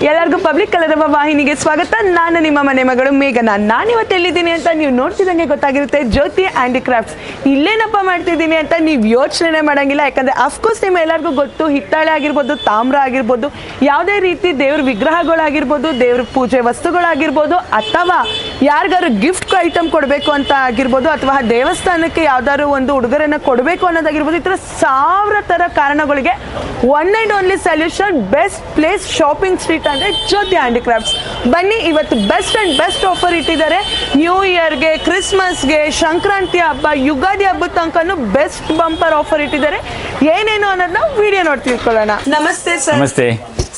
ಎಲ್ಲರಿಗೂ ಪಬ್ಲಿಕ್ ಕಲರವ ವಾಹಿನಿಗೆ ಸ್ವಾಗತ. ನಾನು ನಿಮ್ಮ ಮನೆ ಮಗಳು ಮೇಘನಾ. ನಾನಿವತ್ತು ಎಲ್ಲಿದ್ದೀನಿ ಅಂತ ನೀವು ನೋಡ್ತಿದ್ದಂಗೆ ಗೊತ್ತಾಗಿರುತ್ತೆ, ಜ್ಯೋತಿ ಹ್ಯಾಂಡಿಕ್ರಾಫ್ಟ್ಸ್. ಇಲ್ಲೇನಪ್ಪ ಮಾಡ್ತಿದ್ದೀನಿ ಅಂತ ನೀವು ಯೋಚನೆ ಮಾಡೋಂಗಿಲ್ಲ, ಯಾಕಂದರೆ ಅಫ್ಕೋರ್ಸ್ ನಿಮ್ಮ ಎಲ್ಲರಿಗೂ ಗೊತ್ತು, ಹಿತ್ತಾಳೆ ಆಗಿರ್ಬೋದು, ತಾಮ್ರ ಆಗಿರ್ಬೋದು, ಯಾವುದೇ ರೀತಿ ದೇವ್ರ ವಿಗ್ರಹಗಳಾಗಿರ್ಬೋದು, ದೇವ್ರ ಪೂಜೆ ವಸ್ತುಗಳಾಗಿರ್ಬೋದು, ಅಥವಾ ಯಾರಿಗಾರು ಗಿಫ್ಟ್ ಐಟಮ್ ಕೊಡಬೇಕು ಅಂತ ಆಗಿರ್ಬೋದು, ಅಥವಾ ದೇವಸ್ಥಾನಕ್ಕೆ ಯಾವ್ದಾದ್ರು ಒಂದು ಉಡುಗೊರೆನ ಕೊಡಬೇಕು ಅನ್ನೋದಾಗಿರ್ಬೋದು, ಈ ಥರ ಸಾವಿರ ಥರ ಕಾರಣಗಳಿಗೆ one and only solution, best place shopping street ಅಂದರೆ ಜ್ಯೋತಿ ಹ್ಯಾಂಡಿಕ್ರಾಫ್ಟ್ಸ್. ಬನ್ನಿ, ಇವತ್ತು ಬೆಸ್ಟ್ ಆ್ಯಂಡ್ ಬೆಸ್ಟ್ ಆಫರ್ ಇಟ್ಟಿದ್ದಾರೆ. ನ್ಯೂ ಇಯರ್ಗೆ, ಕ್ರಿಸ್ಮಸ್ಗೆ, ಸಂಕ್ರಾಂತಿ ಹಬ್ಬ, ಯುಗಾದಿ ಹಬ್ಬದ ತನಕನೂ ಬೆಸ್ಟ್ ಬಂಪರ್ ಆಫರ್ ಇಟ್ಟಿದ್ದಾರೆ. ಏನೇನು ಅನ್ನೋದನ್ನ ವಿಡಿಯೋ ನೋಡಿ ತಿಳ್ಕೊಳ್ಳೋಣ. ನಮಸ್ತೆ ಸರ್. ನಮಸ್ತೆ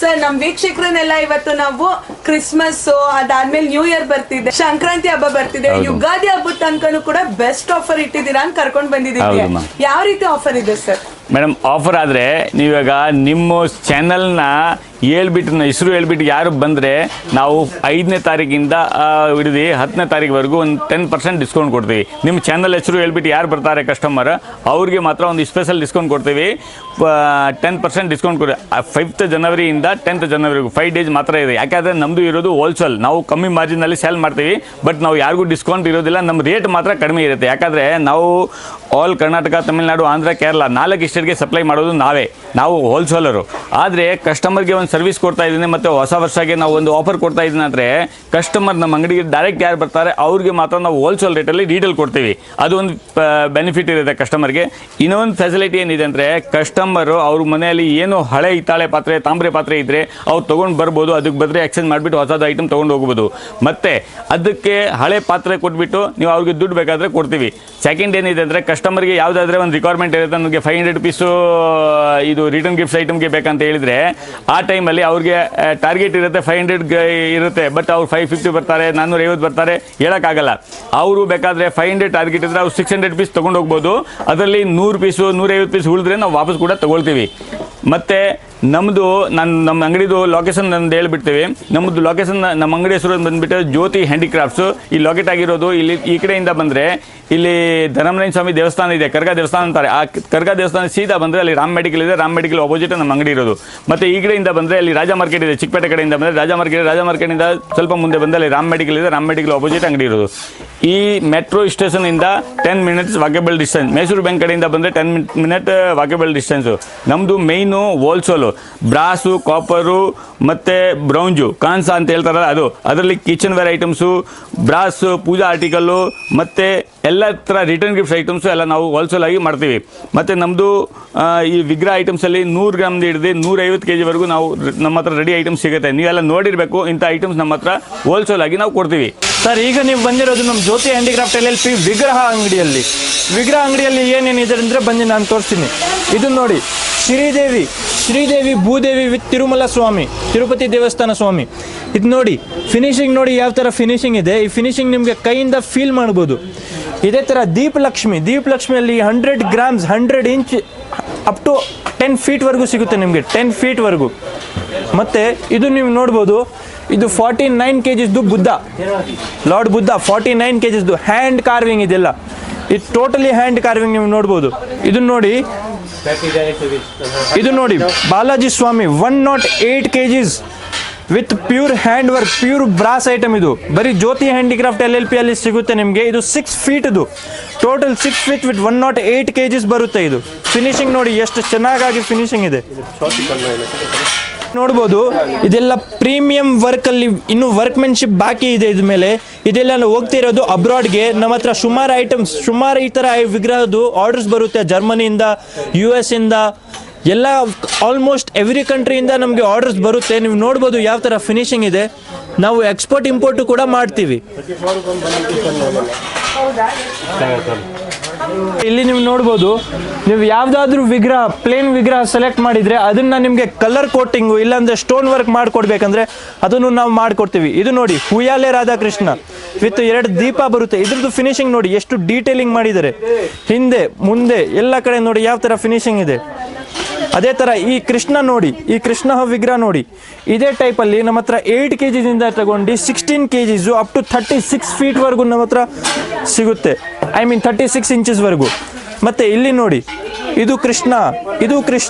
ಸರ್. ನಮ್ಮ ವೀಕ್ಷಕರನ್ನೆಲ್ಲ ಇವತ್ತು ನಾವು ಕ್ರಿಸ್ಮಸ್ ಅದಾದ್ಮೇಲೆ ನ್ಯೂ ಇಯರ್ ಬರ್ತಿದೆ, ಸಂಕ್ರಾಂತಿ ಹಬ್ಬ ಬರ್ತಿದೆ, ಯುಗಾದಿ ಹಬ್ಬದ ತನಕನೂ ಕೂಡ ಬೆಸ್ಟ್ ಆಫರ್ ಇಟ್ಟಿದ್ದೀರಾ ಅಂತ ಕರ್ಕೊಂಡು ಬಂದಿದ್ದೀವಿ. ಯಾವ ರೀತಿ ಆಫರ್ ಇದೆ ಸರ್? ಮೇಡಮ್, ಆಫರ್ ಆದರೆ ನೀವಾಗ ನಿಮ್ಮ ಚಾನಲ್ನ ಹೇಳ್ಬಿಟ್ಟು ಹೆಸರು ಹೇಳ್ಬಿಟ್ಟು ಯಾರು ಬಂದರೆ ನಾವು 5ನೇ ತಾರೀಕಿಂದ ಹಿಡಿದು 10ನೇ ತಾರೀಕುವರೆಗೂ ಒಂದು 10% ಡಿಸ್ಕೌಂಟ್ ಕೊಡ್ತೀವಿ. ನಿಮ್ಮ ಚಾನಲ್ ಹೆಸರು ಹೇಳ್ಬಿಟ್ಟು ಯಾರು ಬರ್ತಾರೆ ಕಸ್ಟಮರ್, ಅವ್ರಿಗೆ ಮಾತ್ರ ಒಂದು ಸ್ಪೆಷಲ್ ಡಿಸ್ಕೌಂಟ್ ಕೊಡ್ತೀವಿ. 10% ಡಿಸ್ಕೌಂಟ್ ಕೊಡಿ. 5th ಜನವರಿಯಿಂದ 10th ಜನವರಿಗೂ 5 ಡೇಸ್ ಮಾತ್ರ ಇದೆ. ಯಾಕೆಂದರೆ ನಮ್ಮದು ಇರೋದು ಹೋಲ್ಸೇಲ್, ನಾವು ಕಮ್ಮಿ ಮಾರ್ಜಿನಲ್ಲಿ ಸೇಲ್ ಮಾಡ್ತೀವಿ. ಬಟ್ ನಾವು ಯಾರಿಗೂ ಡಿಸ್ಕೌಂಟ್ ಇರೋದಿಲ್ಲ, ನಮ್ಮ ರೇಟ್ ಮಾತ್ರ ಕಡಿಮೆ ಇರುತ್ತೆ. ಯಾಕಂದರೆ ನಾವು ಆಲ್ ಕರ್ನಾಟಕ, ತಮಿಳುನಾಡು, ಆಂಧ್ರ, ಕೇರಳ 4 ಸ್ಟೇಟ್ಗೆ ಸಪ್ಲೈ ಮಾಡೋದು ನಾವು ಹೋಲ್ಸೇಲರು. ಆದರೆ ಕಸ್ಟಮರ್ಗೆ ಒಂದು ಸರ್ವಿಸ್ ಕೊಡ್ತಾ ಇದ್ದೀನಿ, ಮತ್ತು ಹೊಸ ವರ್ಷಕ್ಕೆ ನಾವು ಒಂದು ಆಫರ್ ಕೊಡ್ತಾ ಇದ್ದೀನಿ ಅಂದರೆ ಕಸ್ಟಮರ್ ನಮ್ಮ ಅಂಗಡಿಗೆ ಡೈರೆಕ್ಟ್ ಯಾರು ಬರ್ತಾರೆ ಅವ್ರಿಗೆ ಮಾತ್ರ ನಾವು ಹೋಲ್ಸೇಲ್ ರೇಟಲ್ಲಿ ಡೀಟೇಲ್ ಕೊಡ್ತೀವಿ. ಅದು ಒಂದು ಬೆನಿಫಿಟ್ ಇರುತ್ತೆ ಕಸ್ಟಮರ್ಗೆ. ಇನ್ನೊಂದು ಫೆಸಿಲಿಟಿ ಏನಿದೆ ಅಂದರೆ ಕಸ್ಟಮರು ಅವ್ರ ಮನೆಯಲ್ಲಿ ಏನು ಹಳೆ ಹಿತ್ತಾಳೆ ಪಾತ್ರೆ, ತಾಮ್ರೆ ಪಾತ್ರೆ ಇದ್ದರೆ ಅವ್ರು ತೊಗೊಂಡು ಬರ್ಬೋದು, ಅದಕ್ಕೆ ಬದಲು ಎಕ್ಸ್ಚೇಂಜ್ ಮಾಡಿಬಿಟ್ಟು ಹೊಸದು ಐಟಮ್ ತೊಗೊಂಡು ಹೋಗ್ಬೋದು. ಮತ್ತು ಅದಕ್ಕೆ ಹಳೆ ಪಾತ್ರೆ ಕೊಟ್ಬಿಟ್ಟು ನೀವು ಅವ್ರಿಗೆ ದುಡ್ಡು ಬೇಕಾದರೆ ಕೊಡ್ತೀವಿ. ಸೆಕೆಂಡ್ ಏನಿದೆ ಅಂದರೆ ಕಸ್ಟಮರ್ಗೆ ಯಾವುದಾದ್ರೆ ಒಂದು ರಿಕ್ವೈರ್ಮೆಂಟ್ ಇರುತ್ತೆ, ನನಗೆ 500 rupees ಇದು ರಿಟರ್ನ್ ಗಿಫ್ಟ್ಸ್ ಐಟಮ್ಗೆ ಬೇಕಂತ ಹೇಳಿದರೆ ಆ ಟೈಮಲ್ಲಿ ಅವ್ರಿಗೆ ಟಾರ್ಗೆಟ್ ಇರುತ್ತೆ, 500 ಇರುತ್ತೆ. ಬಟ್ ಅವ್ರು 550 ಬರ್ತಾರೆ, 450 ಬರ್ತಾರೆ, ಹೇಳೋಕ್ಕಾಗಲ್ಲ. ಅವರು ಬೇಕಾದರೆ 500 ಟಾರ್ಗೆಟ್ ಇದ್ದರೆ ಅವ್ರು 600 rupees ತೊಗೊಂಡು ಹೋಗ್ಬೋದು. ಅದರಲ್ಲಿ 100 rupees 150 rupees ಉಳಿದ್ರೆ ನಾವು ವಾಪಸ್ ಕೂಡ ತೊಗೊಳ್ತೀವಿ. ಮತ್ತು ನಮ್ಮದು ನಮ್ಮ ಅಂಗಡಿದು ಲೊಕೇಶನ್ ನಂದು ಹೇಳ್ಬಿಡ್ತೀವಿ. ನಮ್ಮದು ಲೊಕೇಶನ್, ನಮ್ಮ ಅಂಗಡಿ ಹೆಸರು ಬಂದುಬಿಟ್ಟು ಜ್ಯೋತಿ ಹ್ಯಾಂಡಿಕ್ರಾಫ್ಟ್ಸು. ಈ ಲೊಕೇಟ್ ಆಗಿರೋದು ಇಲ್ಲಿ ಈ ಕಡೆಯಿಂದ ಬಂದರೆ ಇಲ್ಲಿ ಧನಮನೇನ ಸ್ವಾಮಿ ದೇವಸ್ಥಾನ ಇದೆ, ಕರ್ಗ ದೇವಸ್ಥಾನ ಅಂತಾರೆ. ಆ ಕರ್ಗ ದೇವಸ್ಥಾನ ಸೀದಾ ಬಂದರೆ ಅಲ್ಲಿ ರಾಮ್ ಮೆಡಿಕಲ್ ಇದೆ, ರಾಮ್ ಮೆಡಿಕಲ್ ಅಪೋಸಿಟ್ ನಮ್ಮ ಅಂಗಡಿ ಇರೋದು. ಮತ್ತು ಈ ಕಡೆಯಿಂದ ಬಂದರೆ ಅಲ್ಲಿ ರಾಜ ಮಾರ್ಕೆಟ್ ಇದೆ, ಚಿಕ್ಕಪೇಟೆ ಕಡೆಯಿಂದ ಬಂದರೆ ರಾಜ ಮಾರ್ಕೆಟಿಂದ ಸ್ವಲ್ಪ ಮುಂದೆ ಬಂದರೆ ಅಲ್ಲಿ ರಾಮ್ ಮೆಡಿಕಲ್ ಇದೆ, ರಾಮ್ ಮೆಡಿಕಲ್ ಅಪೋಸಿಟ್ ಅಂಗಡಿ ಇರೋದು. ಈ ಮೆಟ್ರೋ ಸ್ಟೇಷನಿಂದ 10 minutes walkable distance. Mysore bank ಕಡೆಯಿಂದ ಬಂದರೆ 10 minute ವಾಕೇಬಲ್ ಡಿಸ್ಟೆನ್ಸು. ನಮ್ಮದು ಮೇಯ್ನು ಹೋಲ್ಸೇಲು, ಬ್ರಾಸು, ಕಾಪರು ಮತ್ತು ಬ್ರೌಂಜು, ಕಾನ್ಸ ಅಂತ ಹೇಳ್ತಾರಲ್ಲ ಅದು. ಅದರಲ್ಲಿ ಕಿಚನ್ ವೇರ್ ಐಟಮ್ಸು, ಬ್ರಾಸು, ಪೂಜಾ ಆರ್ಟಿಕಲ್ಲು ಮತ್ತು ಎಲ್ಲ ಥರ ರಿಟರ್ನ್ ಗಿಫ್ಟ್ಸ್ ಐಟಮ್ಸು ಎಲ್ಲ ನಾವು ಹೋಲ್ಸೇಲ್ ಆಗಿ ಮಾಡ್ತೀವಿ. ಮತ್ತು ನಮ್ಮದು ಈ ವಿಗ್ರಹ ಐಟಮ್ಸಲ್ಲಿ 100 ಗ್ರಾಮ್ದು ಹಿಡಿದು 150 kg ನಾವು ನಮ್ಮ ಹತ್ರ ರೆಡಿ ಐಟಮ್ಸ್ ಸಿಗುತ್ತೆ. ನೀವೆಲ್ಲ ನೋಡಿರಬೇಕು, ಇಂಥ ಐಟಮ್ಸ್ ನಮ್ಮ ಹತ್ರ ಹೋಲ್ಸೇಲ್ ಆಗಿ ನಾವು ಕೊಡ್ತೀವಿ. ಸರ್, ಈಗ ನೀವು ಬಂದಿರೋದು ನಮ್ಮ ಜ್ಯೋತಿ ಹ್ಯಾಂಡಿಕ್ರಾಫ್ಟ್ LLP ವಿಗ್ರಹ ಅಂಗಡಿಯಲ್ಲಿ. ವಿಗ್ರಹ ಅಂಗಡಿಯಲ್ಲಿ ಏನೇನಿದೆ ಅಂದರೆ ಬಂದು ನಾನು ತೋರಿಸ್ತೀನಿ. ಇದು ನೋಡಿ, ಶ್ರೀದೇವಿ ಭೂದೇವಿ ವಿತ್ ತಿರುಮಲ ಸ್ವಾಮಿ, ತಿರುಪತಿ ದೇವಸ್ಥಾನ ಸ್ವಾಮಿ. ಇದು ನೋಡಿ, ಫಿನಿಶಿಂಗ್ ನೋಡಿ ಯಾವ ಥರ ಫಿನಿಶಿಂಗ್ ಇದೆ. ಈ ಫಿನಿಶಿಂಗ್ ನಿಮಗೆ ಕೈಯಿಂದ ಫೀಲ್ ಮಾಡ್ಬೋದು. ಇದೇ ಥರ ದೀಪಲಕ್ಷ್ಮಿಯಲ್ಲಿ 100 grams 100 inch up to 10 feet ಸಿಗುತ್ತೆ ನಿಮಗೆ, 10 feet. ಮತ್ತು ಇದು ನೀವು ನೋಡ್ಬೋದು, ಇದು 49 kg Buddha, lord Buddha 49 kg hand carving. ಇದೆಲ್ಲ ಇದು ಟೋಟಲಿ ಹ್ಯಾಂಡ್ ಕಾರ್ವಿಂಗ್ ನೀವು ನೋಡ್ಬೋದು. ಇದು ನೋಡಿ ಬಾಲಾಜಿ ಸ್ವಾಮಿ 108 kg with pure hand work, pure brass item. ಇದು ಬರೀ ಜ್ಯೋತಿ ಹ್ಯಾಂಡಿಕ್ರಾಫ್ಟ್ LLP ಅಲ್ಲಿ ಸಿಗುತ್ತೆ ನಿಮಗೆ. ಇದು 6 feet, total 6 feet with 108 kg ಬರುತ್ತೆ. ಇದು ಫಿನಿಶಿಂಗ್ ನೋಡಿ ಎಷ್ಟು ಚೆನ್ನಾಗಿ ಫಿನಿಶಿಂಗ್ ಇದೆ ನೋಡ್ಬೋದು. ಇದೆಲ್ಲ ಪ್ರೀಮಿಯಂ ವರ್ಕಲ್ಲಿ ಇನ್ನೂ ವರ್ಕ್ಮೆನ್ಶಿಪ್ ಬಾಕಿ ಇದೆ. ಇದ ಮೇಲೆ ಇದೆಲ್ಲ ಹೋಗ್ತಿರೋದು ಅಬ್ರಾಡ್ಗೆ. ನಮ್ಮ ಹತ್ರ ಸುಮಾರು ಈ ಥರ ವಿಗ್ರಹದ್ದು ಆರ್ಡರ್ಸ್ ಬರುತ್ತೆ, ಜರ್ಮನಿಯಿಂದ, US ಇಂದ, ಎಲ್ಲ ಆಲ್ಮೋಸ್ಟ್ ಎವ್ರಿ ಕಂಟ್ರಿಯಿಂದ ನಮಗೆ ಆರ್ಡರ್ಸ್ ಬರುತ್ತೆ. ನೀವು ನೋಡ್ಬೋದು ಯಾವ ಥರ ಫಿನಿಶಿಂಗ್ ಇದೆ. ನಾವು ಎಕ್ಸ್ಪೋರ್ಟ್ ಇಂಪೋರ್ಟು ಕೂಡ ಮಾಡ್ತೀವಿ. ಇಲ್ಲಿ ನೀವು ನೋಡ್ಬೋದು, ನೀವು ಯಾವುದಾದ್ರೂ ಪ್ಲೇನ್ ವಿಗ್ರಹ ಸೆಲೆಕ್ಟ್ ಮಾಡಿದರೆ ಅದನ್ನು ನಿಮಗೆ ಕಲರ್ ಕೋಟಿಂಗು ಇಲ್ಲಾಂದರೆ ಸ್ಟೋನ್ ವರ್ಕ್ ಮಾಡಿಕೊಡ್ಬೇಕಂದ್ರೆ ಅದನ್ನು ನಾವು ಮಾಡಿಕೊಡ್ತೀವಿ. ಇದು ನೋಡಿ, ಹುಯ್ಯಾಲೆ ರಾಧಾಕೃಷ್ಣ ವಿತ್ 2 ದೀಪ ಬರುತ್ತೆ. ಇದ್ರದ್ದು ಫಿನಿಶಿಂಗ್ ನೋಡಿ ಎಷ್ಟು ಡೀಟೇಲಿಂಗ್ ಮಾಡಿದ್ದಾರೆ, ಹಿಂದೆ ಮುಂದೆ ಎಲ್ಲ ಕಡೆ ನೋಡಿ ಯಾವ ಥರ ಫಿನಿಶಿಂಗ್ ಇದೆ. ಅದೇ ಥರ ಈ ಕೃಷ್ಣ ನೋಡಿ, ಈ ಕೃಷ್ಣ ವಿಗ್ರಹ ನೋಡಿ, ಇದೇ ಟೈಪಲ್ಲಿ ನಮ್ಮ ಹತ್ರ 8 kg ತಗೊಂಡು 16 kg ಅಪ್ ಟು 36 feet ನಮ್ಮ ಹತ್ರ ಸಿಗುತ್ತೆ. 36 inches. ಮತ್ತು ಇಲ್ಲಿ ನೋಡಿ, ಇದು ಕೃಷ್ಣ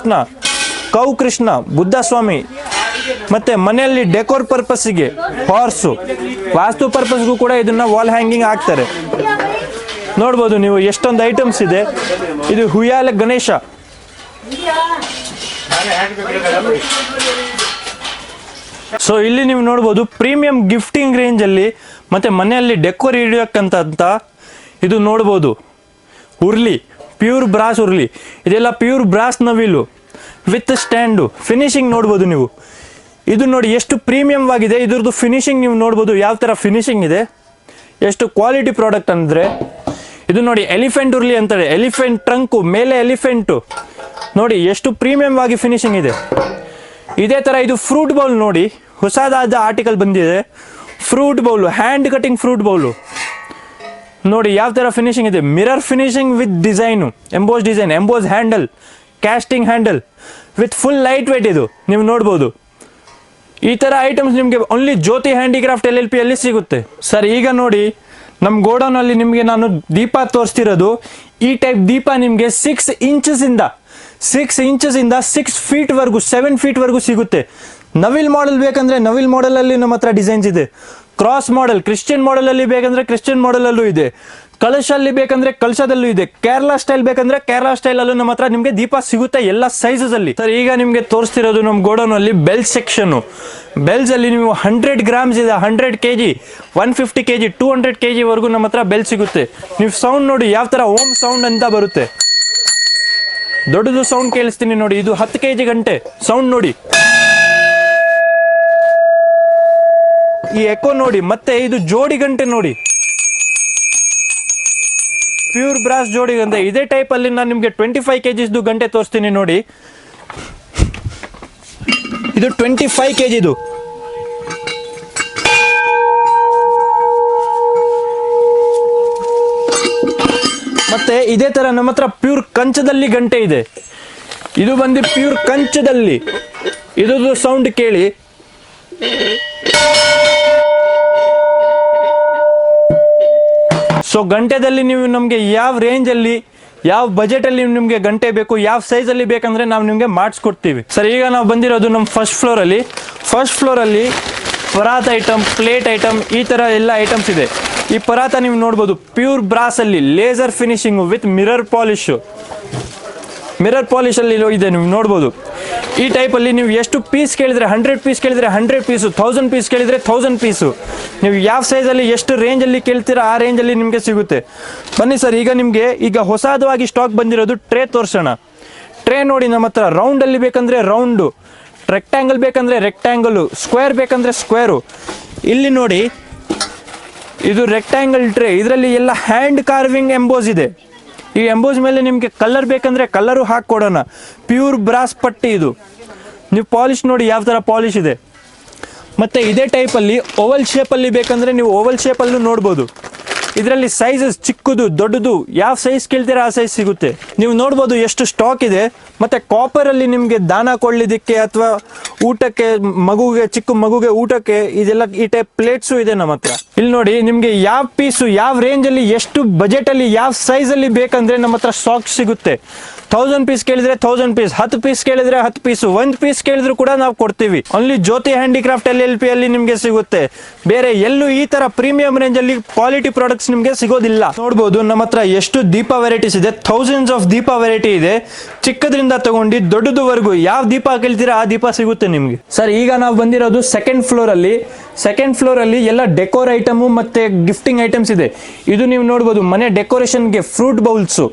ಕೌ ಕೃಷ್ಣ ಬುದ್ಧ ಸ್ವಾಮಿ ಮತ್ತು ಮನೆಯಲ್ಲಿ ಡೆಕೋರ್ ಪರ್ಪಸ್ಸಿಗೆ ಹಾರ್ಸು, ವಾಸ್ತು ಪರ್ಪಸ್ಗೂ ಕೂಡ ಇದನ್ನು ವಾಲ್ ಹ್ಯಾಂಗಿಂಗ್ ಹಾಕ್ತಾರೆ. ನೋಡ್ಬೋದು ನೀವು ಎಷ್ಟೊಂದು ಐಟಮ್ಸ್ ಇದೆ. ಇದು ಹುಯ್ಯಾಲೆ ಗಣೇಶ. ಸೊ ಇಲ್ಲಿ ನೀವು ನೋಡ್ಬೋದು ಪ್ರೀಮಿಯಂ ಗಿಫ್ಟಿಂಗ್ ರೇಂಜಲ್ಲಿ ಮತ್ತು ಮನೆಯಲ್ಲಿ ಡೆಕೋರ್ ಇಡಬೇಕಂತ ಇದು ನೋಡ್ಬೋದು. ಉರ್ಲಿ, ಪ್ಯೂರ್ ಬ್ರಾಸ್ ಉರ್ಲಿ, ಇದೆಲ್ಲ ಪ್ಯೂರ್ ಬ್ರಾಸ್ ನವಿಲು ವಿತ್ ಸ್ಟ್ಯಾಂಡು. ಫಿನಿಶಿಂಗ್ ನೋಡ್ಬೋದು ನೀವು. ಇದು ನೋಡಿ ಎಷ್ಟು ಪ್ರೀಮಿಯಮ್ ಆಗಿದೆ. ಇದ್ರದ್ದು ಫಿನಿಶಿಂಗ್ ನೀವು ನೋಡ್ಬೋದು ಯಾವ ಥರ ಫಿನಿಶಿಂಗ್ ಇದೆ, ಎಷ್ಟು ಕ್ವಾಲಿಟಿ ಪ್ರಾಡಕ್ಟ್ ಅಂದರೆ. ಇದು ನೋಡಿ ಎಲಿಫೆಂಟ್ ಉರ್ಲಿ ಅಂತಾರೆ. ಎಲಿಫೆಂಟ್ ಟ್ರಂಕು ಮೇಲೆ ಎಲಿಫೆಂಟು ನೋಡಿ ಎಷ್ಟು ಪ್ರೀಮಿಯಮ್ ಆಗಿ ಫಿನಿಶಿಂಗ್ ಇದೆ. ಇದೇ ಥರ ಇದು ಫ್ರೂಟ್ ಬೌಲ್ ನೋಡಿ, ಹೊಸದಾದ ಆರ್ಟಿಕಲ್ ಬಂದಿದೆ. Fruit bowl, hand cutting fruit bowl ನೋಡಿ ಯಾವ ಥರ ಫಿನಿಶಿಂಗ್ ಇದೆ. Mirror finishing with design, emboss design, emboss handle, casting handle with full light weight. ಇದು ನೀವು ನೋಡ್ಬೋದು. ಈ ಥರ ಐಟಮ್ಸ್ ನಿಮಗೆ ಓನ್ಲಿ ಜ್ಯೋತಿ ಹ್ಯಾಂಡಿಕ್ರಾಫ್ಟ್ LLP ಅಲ್ಲಿ ಸಿಗುತ್ತೆ. ಸರ್ ಈಗ ನೋಡಿ ನಮ್ಮ ಗೋಡೌನಲ್ಲಿ ನಿಮಗೆ ನಾನು ದೀಪ ತೋರಿಸ್ತಿರೋದು. ಈ ಟೈಪ್ ದೀಪ ನಿಮಗೆ 6 ಇಂಚಸಿಂದ 6 ಫೀಟ್ವರೆಗೂ 7 ಫೀಟ್ವರೆಗೂ ಸಿಗುತ್ತೆ. ನವಿಲ್ ಮಾಡೆಲ್ ಬೇಕಂದರೆ ನವಿಲ್ ಮಾಡೆಲಲ್ಲಿ ನಮ್ಮ ಹತ್ರ ಡಿಸೈನ್ಸ್ ಇದೆ. ಕ್ರಾಸ್ ಮಾಡೆಲ್, ಕ್ರಿಶ್ಚಿಯನ್ ಮಾಡೆಲಲ್ಲಿ ಬೇಕಂದರೆ ಕ್ರಿಶ್ಚಿಯನ್ ಮಾಡೆಲಲ್ಲೂ ಇದೆ. ಕಳಶಲ್ಲಿ ಬೇಕಂದ್ರೆ ಕಳಶದಲ್ಲೂ ಇದೆ. ಕೇರಳ ಸ್ಟೈಲ್ ಬೇಕಂದ್ರೆ ಕೇರಳ ಸ್ಟೈಲಲ್ಲೂ ನಮ್ಮ ಹತ್ರ ನಿಮಗೆ ದೀಪ ಸಿಗುತ್ತೆ ಎಲ್ಲ ಸೈಜಸಲ್ಲಿ. ಸರ್ ಈಗ ನಿಮಗೆ ತೋರಿಸ್ತಿರೋದು ನಮ್ಮ ಗೋಡೌನಲ್ಲಿ ಬೆಲ್ ಸೆಕ್ಷನ್ನು. ಬೆಲ್ಸಲ್ಲಿ ನೀವು 100 ಗ್ರಾಮ್ಸ್ ಇದೆ, 100 kg, 150 kg, 200 kg ವರೆಗೂ ನಮ್ಮ ಹತ್ರ ಬೆಲ್ ಸಿಗುತ್ತೆ. ನೀವು ಸೌಂಡ್ ನೋಡಿ ಯಾವ ಥರ ಓಮ್ ಸೌಂಡ್ ಅಂತ ಬರುತ್ತೆ. ದೊಡ್ಡದು ಸೌಂಡ್ ಕೇಳಿಸ್ತೀನಿ ನೋಡಿ. ಇದು 10 kg ಗಂಟೆ ಸೌಂಡ್ ನೋಡಿ. ಈ ಎಕೋ ನೋಡಿ. ಮತ್ತೆ ಇದು ಜೋಡಿ ಗಂಟೆ ನೋಡಿ, ಪ್ಯೂರ್ ಬ್ರಾಸ್ ಜೋಡಿ ಗಂಟೆ. ಇದೇ ಟೈಪ್ ಅಲ್ಲಿ ನಾನು ನಿಮಗೆ 25 kg ಗಂಟೆ ತೋರಿಸ್ತೀನಿ ನೋಡಿ. ಇದು 25 kg ಇದು. ಮತ್ತೆ ಇದೇ ತರ ನಮ್ಮ ಹತ್ರ ಪ್ಯೂರ್ ಕಂಚದಲ್ಲಿ ಗಂಟೆ ಇದೆ. ಇದು ಬಂದು ಪ್ಯೂರ್ ಕಂಚದಲ್ಲಿ. ಇದ್ರದ್ದು ಸೌಂಡ್ ಕೇಳಿ. ಸೊ ಗಂಟೆದಲ್ಲಿ ನೀವು ನಮಗೆ ಯಾವ ರೇಂಜಲ್ಲಿ, ಯಾವ ಬಜೆಟಲ್ಲಿ ನಿಮಗೆ ಗಂಟೆ ಬೇಕು, ಯಾವ ಸೈಜಲ್ಲಿ ಬೇಕಂದ್ರೆ ನಾವು ನಿಮಗೆ ಮಾಡಿಸ್ಕೊಡ್ತೀವಿ. ಸರ್ ಈಗ ನಾವು ಬಂದಿರೋದು ನಮ್ಮ ಫಸ್ಟ್ ಫ್ಲೋರಲ್ಲಿ ಪರಾತ್ ಐಟಮ್, ಪ್ಲೇಟ್ ಐಟಮ್, ಈ ಥರ ಎಲ್ಲ ಐಟಮ್ಸ್ ಇದೆ. ಈ ಪರಾತ ನೀವು ನೋಡ್ಬೋದು ಪ್ಯೂರ್ ಬ್ರಾಸಲ್ಲಿ ಲೇಸರ್ ಫಿನಿಶಿಂಗು ವಿತ್ ಮಿರರ್ ಪಾಲಿಶಲ್ಲಿ ಇದೆ. ನೀವು ನೋಡ್ಬೋದು ಈ ಟೈಪಲ್ಲಿ ನೀವು ಎಷ್ಟು ಪೀಸ್ ಕೇಳಿದರೆ 100 ಪೀಸ್ ಕೇಳಿದರೆ 100 ಪೀಸು, 1000 ಪೀಸ್ ಕೇಳಿದರೆ 1000 ಪೀಸು. ನೀವು ಯಾವ ಸೈಜಲ್ಲಿ ಎಷ್ಟು ರೇಂಜಲ್ಲಿ ಕೇಳ್ತೀರಾ ಆ ರೇಂಜಲ್ಲಿ ನಿಮಗೆ ಸಿಗುತ್ತೆ. ಬನ್ನಿ ಸರ್ ಈಗ ಹೊಸದಾಗಿ ಸ್ಟಾಕ್ ಬಂದಿರೋದು ಟ್ರೇ ತೋರಿಸೋಣ. ಟ್ರೇ ನೋಡಿ ನಮ್ಮ ಹತ್ರ ರೌಂಡಲ್ಲಿ ಬೇಕಂದರೆ ರೌಂಡು, ರೆಕ್ಟ್ಯಾಂಗಲ್ ಬೇಕಂದರೆ ರೆಕ್ಟ್ಯಾಂಗಲು, ಸ್ಕ್ವೇರ್ ಬೇಕಂದರೆ ಸ್ಕ್ವೇರು. ಇಲ್ಲಿ ನೋಡಿ ಇದು ರೆಕ್ಟ್ಯಾಂಗಲ್ ಟ್ರೇ. ಇದರಲ್ಲಿ ಎಲ್ಲ ಹ್ಯಾಂಡ್ ಕಾರ್ವಿಂಗ್ ಎಂಬೋಸ್ ಇದೆ. ಈ ಎಂಬೋಸ್ ಮೇಲೆ ನಿಮಗೆ ಕಲರ್ ಬೇಕಂದರೆ ಕಲರು ಹಾಕ್ಕೊಡೋಣ. ಪ್ಯೂರ್ ಬ್ರಾಸ್ ಪಟ್ಟಿ ಇದು. ನೀವು ಪಾಲಿಶ್ ನೋಡಿ ಯಾವ ಥರ ಪಾಲಿಶ್ ಇದೆ. ಮತ್ತು ಇದೇ ಟೈಪಲ್ಲಿ ಓವಲ್ ಶೇಪಲ್ಲಿ ಬೇಕಂದರೆ ನೀವು ಓವಲ್ ಶೇಪಲ್ಲೂ ನೋಡ್ಬೋದು. ಇದರಲ್ಲಿ ಸೈಜಸ್ ಚಿಕ್ಕದು ದೊಡ್ಡದು ಯಾವ ಸೈಜ್ ಕೇಳ್ತೀರಾ ಆ ಸೈಜ್ ಸಿಗುತ್ತೆ. ನೀವು ನೋಡ್ಬೋದು ಎಷ್ಟು ಸ್ಟಾಕ್ ಇದೆ. ಮತ್ತು ಕಾಪರಲ್ಲಿ ನಿಮಗೆ ದಾನ ಕೊಡಲಿದ್ದಕ್ಕೆ ಅಥವಾ ಊಟಕ್ಕೆ ಚಿಕ್ಕ ಮಗುಗೆ ಊಟಕ್ಕೆ ಇದೆಲ್ಲ ಈ ಟೈಪ್ ಪ್ಲೇಟ್ಸು ಇದೆ ನಮ್ಮ ಹತ್ರ. ಇಲ್ಲಿ ನೋಡಿ ನಿಮಗೆ ಯಾವ ಪೀಸು ಯಾವ ರೇಂಜಲ್ಲಿ ಎಷ್ಟು ಬಜೆಟಲ್ಲಿ ಯಾವ ಸೈಜಲ್ಲಿ ಬೇಕಂದರೆ ನಮ್ಮ ಹತ್ರ ಸ್ಟಾಕ್ ಸಿಗುತ್ತೆ. 1000 ಪೀಸ್ ಕೇಳಿದರೆ 1000 ಪೀಸ್, 10 ಪೀಸ್ ಕೇಳಿದರೆ 10 ಪೀಸು, 1 ಪೀಸ್ ಕೇಳಿದ್ರು ಕೂಡ ನಾವು ಕೊಡ್ತೀವಿ. ಓನ್ಲಿ ಜ್ಯೋತಿ ಹ್ಯಾಂಡಿಕ್ರಾಫ್ಟ್ LLP ಅಲ್ಲಿ ನಿಮಗೆ ಸಿಗುತ್ತೆ. ಬೇರೆ ಎಲ್ಲೂ ಈ ತರ ಪ್ರೀಮಿಯಂ ರೇಂಜ್ ಅಲ್ಲಿ ಕ್ವಾಲಿಟಿ ಪ್ರಾಡಕ್ಟ್ಸ್ ನಿಮಗೆ ಸಿಗೋದಿಲ್ಲ. ನೋಡ್ಬೋದು ನಮ್ಮ ಹತ್ರ ಎಷ್ಟು ದೀಪ ವೆರೈಟೀಸ್ ಇದೆ. ಥೌಸಂಡ್ಸ್ ಆಫ್ ದೀಪ ವೆರೈಟಿ ಇದೆ. ಚಿಕ್ಕದ್ರಿಂದ ತಗೊಂಡು ದೊಡ್ಡದುವರೆಗೂ ಯಾವ ದೀಪ ಕೇಳ್ತೀರಾ ಆ ದೀಪ ಸಿಗುತ್ತೆ ನಿಮಗೆ. ಸರ್ ಈಗ ನಾವು ಬಂದಿರೋದು ಸೆಕೆಂಡ್ ಫ್ಲೋರ್ ಅಲ್ಲಿ ಎಲ್ಲ ಡೆಕೋರ್ ಐಟಮು ಮತ್ತೆ ಗಿಫ್ಟಿಂಗ್ ಐಟಮ್ಸ್ ಇದೆ. ಇದು ನೀವು ನೋಡ್ಬೋದು ಮನೆ ಡೆಕೋರೇಷನ್ಗೆ ಫ್ರೂಟ್ ಬೌಲ್ಸು,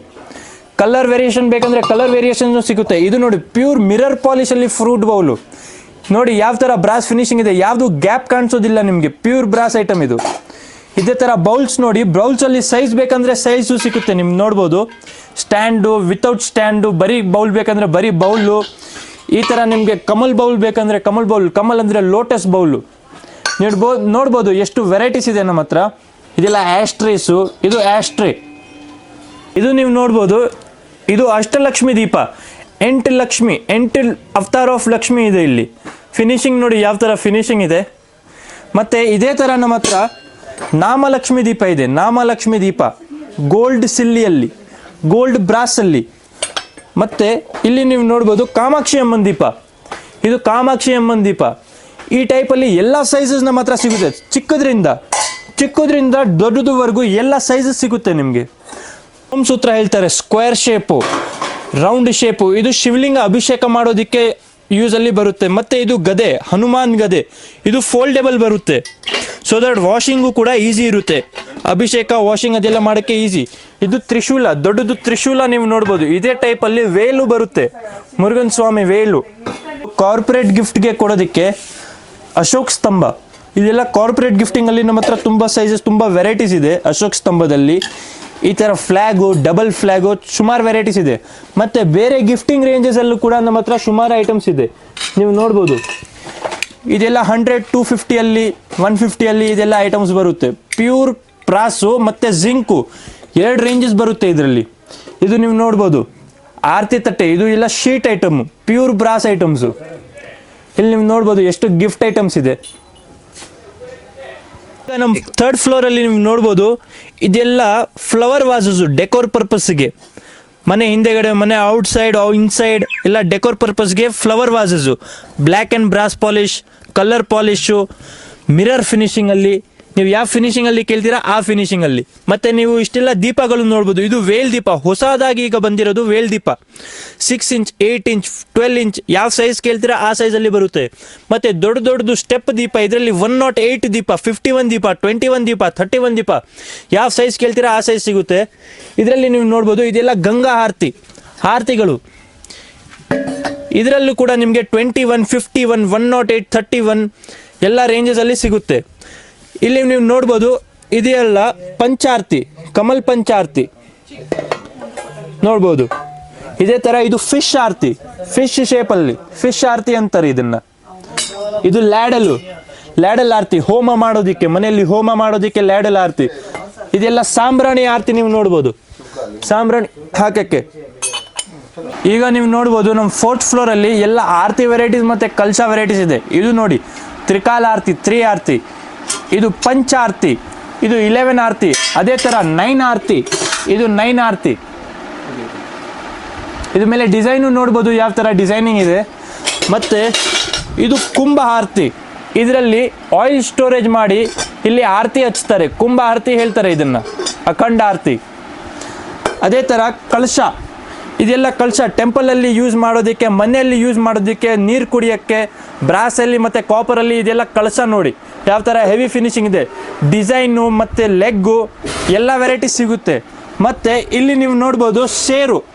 ಕಲರ್ ವೇರಿಯೇಷನ್ ಬೇಕಂದ್ರೆ ಕಲರ್ ವೇರಿಯೇಷನ್ ಸಿಗುತ್ತೆ. ಇದು ನೋಡಿ ಪ್ಯೂರ್ ಮಿರರ್ ಪಾಲಿಶ್ ಅಲ್ಲಿ ಫ್ರೂಟ್ ಬೌಲು ನೋಡಿ ಯಾವ ತರ ಬ್ರಾಸ್ ಫಿನಿಶಿಂಗ್ ಇದೆ. ಯಾವುದು ಗ್ಯಾಪ್ ಕಾಣಿಸೋದಿಲ್ಲ ನಿಮಗೆ. ಪ್ಯೂರ್ ಬ್ರಾಸ್ ಐಟಮ್ ಇದು. ಇದೇ ತರ ಬೌಲ್ಸ್ ನೋಡಿ. ಬೌಲ್ಸ್ ಅಲ್ಲಿ ಸೈಜ್ ಬೇಕಂದ್ರೆ ಸೈಜು ಸಿಗುತ್ತೆ. ನಿಮ್ಗೆ ನೋಡ್ಬೋದು ಸ್ಟ್ಯಾಂಡು, ವಿತೌಟ್ ಸ್ಟ್ಯಾಂಡು, ಬರೀ ಬೌಲ್ ಬೇಕಂದ್ರೆ ಬರೀ ಬೌಲು. ಈ ತರ ನಿಮಗೆ ಕಮಲ್ ಬೌಲ್ ಬೇಕಂದ್ರೆ ಕಮಲ್ ಬೌಲ್, ಕಮಲ್ ಅಂದ್ರೆ ಲೋಟಸ್ ಬೌಲು. ನೋಡ್ಬೋದು ಎಷ್ಟು ವೆರೈಟೀಸ್ ಇದೆ ನಮ್ಮ ಹತ್ರ. ಇದೆಲ್ಲ ಆಸ್ಟ್ರೇಸು. ಇದು ಆಸ್ಟ್ರೇ. ಇದು ನೀವು ನೋಡ್ಬೋದು ಇದು ಅಷ್ಟಲಕ್ಷ್ಮಿ ದೀಪ. 8 ಲಕ್ಷ್ಮಿ, 8 ಅವತಾರ್ ಆಫ್ ಲಕ್ಷ್ಮಿ ಇದೆ ಇಲ್ಲಿ. ಫಿನಿಶಿಂಗ್ ನೋಡಿ ಯಾವ ಥರ ಫಿನಿಶಿಂಗ್ ಇದೆ. ಮತ್ತು ಇದೇ ಥರ ನಮ್ಮ ಹತ್ರ ನಾಮಲಕ್ಷ್ಮಿ ದೀಪ ಇದೆ. ನಾಮಲಕ್ಷ್ಮಿ ದೀಪ ಗೋಲ್ಡ್ ಸಿಲ್ಲಿಯಲ್ಲಿ, ಗೋಲ್ಡ್ ಬ್ರಾಸಲ್ಲಿ. ಮತ್ತು ಇಲ್ಲಿ ನೀವು ನೋಡ್ಬೋದು ಕಾಮಾಕ್ಷಿ ಅಮ್ಮನ ದೀಪ. ಇದು ಕಾಮಾಕ್ಷಿ ಅಮ್ಮನ ದೀಪ. ಈ ಟೈಪಲ್ಲಿ ಎಲ್ಲ ಸೈಜಸ್ ನಮ್ಮ ಹತ್ರ ಸಿಗುತ್ತೆ, ಚಿಕ್ಕದ್ರಿಂದ ದೊಡ್ಡದವರೆಗೂ ಎಲ್ಲ ಸೈಜಸ್ ಸಿಗುತ್ತೆ ನಿಮಗೆ. ಓಂ ಸೂತ್ರ ಹೇಳ್ತಾರೆ, ಸ್ಕ್ವೇರ್ ಶೇಪು, ರೌಂಡ್ ಶೇಪು, ಇದು ಶಿವಲಿಂಗ ಅಭಿಷೇಕ ಮಾಡೋದಕ್ಕೆ ಯೂಸಲ್ಲಿ ಬರುತ್ತೆ. ಮತ್ತು ಇದು ಗದೆ, ಹನುಮಾನ್ ಗದೆ, ಇದು ಫೋಲ್ಡೇಬಲ್ ಬರುತ್ತೆ. ಸೊ ದಟ್ ವಾಷಿಂಗು ಕೂಡ ಈಸಿ ಇರುತ್ತೆ, ಅಭಿಷೇಕ ವಾಷಿಂಗ್ ಅದೆಲ್ಲ ಮಾಡೋಕ್ಕೆ ಈಸಿ. ಇದು ತ್ರಿಶೂಲ, ದೊಡ್ಡದು ತ್ರಿಶೂಲ ನೀವು ನೋಡ್ಬೋದು. ಇದೇ ಟೈಪಲ್ಲಿ ವೇಲು ಬರುತ್ತೆ, ಮುರುಘನ್ ಸ್ವಾಮಿ ವೇಲು. ಕಾರ್ಪೊರೇಟ್ ಗಿಫ್ಟ್ಗೆ ಕೊಡೋದಕ್ಕೆ ಅಶೋಕ್ ಸ್ತಂಭ, ಇದೆಲ್ಲ ಕಾರ್ಪೊರೇಟ್ ಗಿಫ್ಟಿಂಗಲ್ಲಿ ನಮ್ಮ ಹತ್ರ ತುಂಬ ಸೈಜಸ್, ತುಂಬ ವೆರೈಟೀಸ್ ಇದೆ. ಅಶೋಕ್ ಸ್ತಂಭದಲ್ಲಿ ಈ ಥರ ಫ್ಲ್ಯಾಗು, ಡಬಲ್ ಫ್ಲ್ಯಾಗು, ಸುಮಾರು ವೆರೈಟೀಸ್ ಇದೆ. ಮತ್ತು ಬೇರೆ ಗಿಫ್ಟಿಂಗ್ ರೇಂಜಸಲ್ಲೂ ಕೂಡ ನಮ್ಮ ಹತ್ರ ಸುಮಾರು ಐಟಮ್ಸ್ ಇದೆ, ನೀವು ನೋಡ್ಬೋದು. ಇದೆಲ್ಲ 100, 250 150 ಇದೆಲ್ಲ ಐಟಮ್ಸ್ ಬರುತ್ತೆ. ಪ್ಯೂರ್ ಪ್ರಾಸು ಮತ್ತು ಜಿಂಕು 2 ರೇಂಜಸ್ ಬರುತ್ತೆ ಇದರಲ್ಲಿ. ಇದು ನೀವು ನೋಡ್ಬೋದು, ಆರತಿ ತಟ್ಟೆ, ಇದು ಎಲ್ಲ sheet item, pure brass items. ಇಲ್ಲಿ ನೀವು ನೋಡ್ಬೋದು ಎಷ್ಟು ಗಿಫ್ಟ್ ಐಟಮ್ಸ್ ಇದೆ. ನಮ್ಮ 3rd ಫ್ಲೋರಲ್ಲಿ ನೀವು ನೋಡ್ಬೋದು, ಇದೆಲ್ಲ ಫ್ಲವರ್ ವಾಸಸ್ಸು ಡೆಕೋರ್ ಪರ್ಪಸ್ಗೆ. ಮನೆ ಹಿಂದೆಗಡೆ, ಮನೆ ಔಟ್ಸೈಡ್, ಇನ್ಸೈಡ್ ಎಲ್ಲ ಡೆಕೋರ್ ಪರ್ಪಸ್ಗೆ flower vases. Black and brass polish, colour polish, mirror ಫಿನಿಶಿಂಗಲ್ಲಿ, ನೀವು ಯಾವ ಫಿನಿಶಿಂಗಲ್ಲಿ ಕೇಳ್ತೀರಾ ಆ ಫಿನಿಶಿಂಗಲ್ಲಿ. ಮತ್ತು ನೀವು ಇಷ್ಟೆಲ್ಲ ದೀಪಗಳು ನೋಡ್ಬೋದು. ಇದು ವೇಲ್ ದೀಪ, ಹೊಸದಾಗಿ ಈಗ ಬಂದಿರೋದು ವೇಲ್ ದೀಪ. 6 ಇಂಚ್, 8 ಇಂಚ್, 12 ಇಂಚ್, ಯಾವ ಸೈಜ್ ಕೇಳ್ತೀರಾ ಆ ಸೈಜಲ್ಲಿ ಬರುತ್ತೆ. ಮತ್ತು ದೊಡ್ಡದು ಸ್ಟೆಪ್ ದೀಪ, ಇದರಲ್ಲಿ 108 ದೀಪ, 51 ದೀಪ, 21 ದೀಪ, 31 ದೀಪ, ಯಾವ ಸೈಜ್ ಕೇಳ್ತೀರಾ ಆ ಸೈಜ್ ಸಿಗುತ್ತೆ. ಇದರಲ್ಲಿ ನೀವು ನೋಡ್ಬೋದು, ಇದೆಲ್ಲ ಗಂಗಾ ಆರತಿಗಳು. ಇದರಲ್ಲೂ ಕೂಡ ನಿಮಗೆ 21, 51, 108, 31 ಎಲ್ಲ ರೇಂಜಸಲ್ಲಿ ಸಿಗುತ್ತೆ. ಇಲ್ಲಿ ನೀವು ನೋಡ್ಬೋದು, ಇದೆಲ್ಲ ಪಂಚಾರ್ತಿ, ಕಮಲ್ ಪಂಚಾರ್ತಿ ನೋಡ್ಬೋದು. ಇದೇ ಥರ ಇದು ಫಿಶ್ ಆರ್ತಿ, ಫಿಶ್ ಶೇಪಲ್ಲಿ ಫಿಶ್ ಆರ್ತಿ ಅಂತಾರೆ ಇದನ್ನ. ಇದು ಲ್ಯಾಡಲ್ ಆರ್ತಿ, ಹೋಮ ಮಾಡೋದಿಕ್ಕೆ, ಮನೆಯಲ್ಲಿ ಹೋಮ ಮಾಡೋದಿಕ್ಕೆ ಲ್ಯಾಡಲ್ ಆರ್ತಿ. ಇದೆಲ್ಲ ಸಾಂಬ್ರಾಣಿ ಆರ್ತಿ, ನೀವು ನೋಡ್ಬೋದು, ಸಾಂಬ್ರಾಣಿ ಹಾಕಕ್ಕೆ. ಈಗ ನೀವು ನೋಡ್ಬೋದು, ನಮ್ಮ 4th ಫ್ಲೋರಲ್ಲಿ ಎಲ್ಲ ಆರತಿ ವೆರೈಟೀಸ್ ಮತ್ತು ಕಲಶ ವೆರೈಟೀಸ್ ಇದೆ. ಇದು ನೋಡಿ, ತ್ರಿಕಾಲ ಆರತಿ, 3 ಆರತಿ, ಇದು ಪಂಚ ಆರತಿ, ಇದು 11 ಆರತಿ, ಅದೇ ಥರ 9 ಆರತಿ, ಇದು 9 ಆರತಿ. ಇದ್ರ ಮೇಲೆ ಡಿಸೈನು ನೋಡ್ಬೋದು ಯಾವ ಥರ ಡಿಸೈನಿಂಗ್ ಇದೆ. ಮತ್ತು ಇದು ಕುಂಭ ಆರತಿ, ಇದರಲ್ಲಿ ಆಯಿಲ್ ಸ್ಟೋರೇಜ್ ಮಾಡಿ ಇಲ್ಲಿ ಆರತಿ ಹಚ್ತಾರೆ, ಕುಂಭ ಆರತಿ ಹೇಳ್ತಾರೆ ಇದನ್ನು, ಅಖಂಡ ಆರತಿ. ಅದೇ ಥರ ಕಲಶ, ಇದೆಲ್ಲ ಕಲಶ ಟೆಂಪಲಲ್ಲಿ ಯೂಸ್ ಮಾಡೋದಕ್ಕೆ, ಮನೆಯಲ್ಲಿ ಯೂಸ್ ಮಾಡೋದಕ್ಕೆ, ನೀರು ಕುಡಿಯೋಕ್ಕೆ, ಬ್ರಾಸಲ್ಲಿ ಮತ್ತು ಕಾಪರಲ್ಲಿ ಇದೆಲ್ಲ ಕಲಶ ನೋಡಿ ಯಾವ ಥರ ಹೆವಿ ಫಿನಿಶಿಂಗ್ ಇದೆ. ಡಿಸೈನು ಮತ್ತು ಲೆಗ್ಗು ಎಲ್ಲ ವೆರೈಟೀಸ್ ಸಿಗುತ್ತೆ. ಮತ್ತು ಇಲ್ಲಿ ನೀವು ನೋಡ್ಬೋದು,